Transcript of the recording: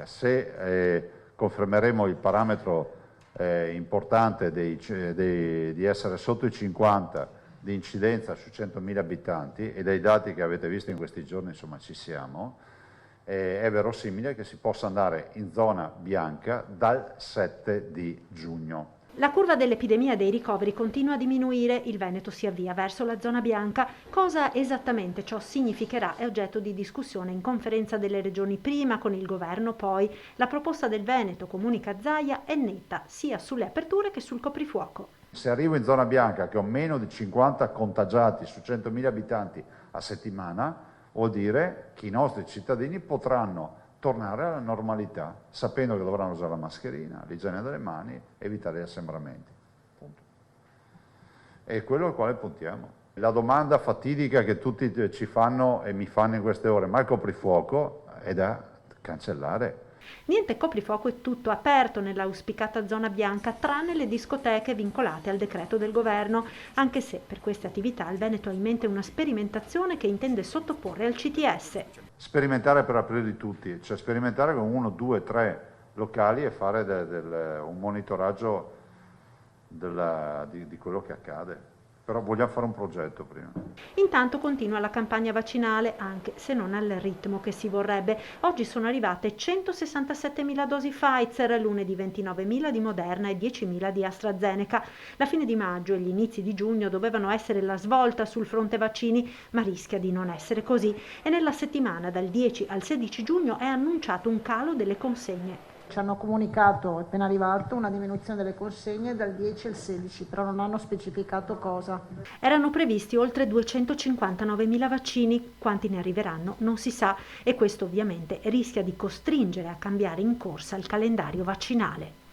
Se confermeremo il parametro importante di essere sotto i 50 di incidenza su 100.000 abitanti, e dai dati che avete visto in questi giorni insomma ci siamo, è verosimile che si possa andare in zona bianca dal 7 di giugno. La curva dell'epidemia dei ricoveri continua a diminuire, il Veneto si avvia verso la zona bianca. Cosa esattamente ciò significherà è oggetto di discussione in conferenza delle regioni prima, con il governo poi. La proposta del Veneto, comunica Zaia, è netta sia sulle aperture che sul coprifuoco. Se arrivo in zona bianca che ho meno di 50 contagiati su 100.000 abitanti a settimana, vuol dire che i nostri cittadini potranno tornare alla normalità, sapendo che dovranno usare la mascherina, l'igiene delle mani, evitare gli assembramenti. Punto. È quello al quale puntiamo. La domanda fatidica che tutti ci fanno e mi fanno in queste ore, ma il coprifuoco è da cancellare. Niente coprifuoco, è tutto aperto nell'auspicata zona bianca, tranne le discoteche vincolate al decreto del governo, anche se per queste attività il Veneto ha in mente una sperimentazione che intende sottoporre al CTS. Sperimentare per aprire di tutti, cioè sperimentare con 1, 2, 3 locali e fare un monitoraggio di quello che accade. Però vogliamo fare un progetto prima. Intanto continua la campagna vaccinale, anche se non al ritmo che si vorrebbe. Oggi sono arrivate 167.000 dosi Pfizer, lunedì 29.000 di Moderna e 10.000 di AstraZeneca. La fine di maggio e gli inizi di giugno dovevano essere la svolta sul fronte vaccini, ma rischia di non essere così. E nella settimana dal 10 al 16 giugno è annunciato un calo delle consegne. Ci hanno comunicato, appena arrivato, una diminuzione delle consegne dal 10 al 16, però non hanno specificato cosa. Erano previsti oltre 259.000 vaccini, quanti ne arriveranno non si sa, e questo ovviamente rischia di costringere a cambiare in corsa il calendario vaccinale.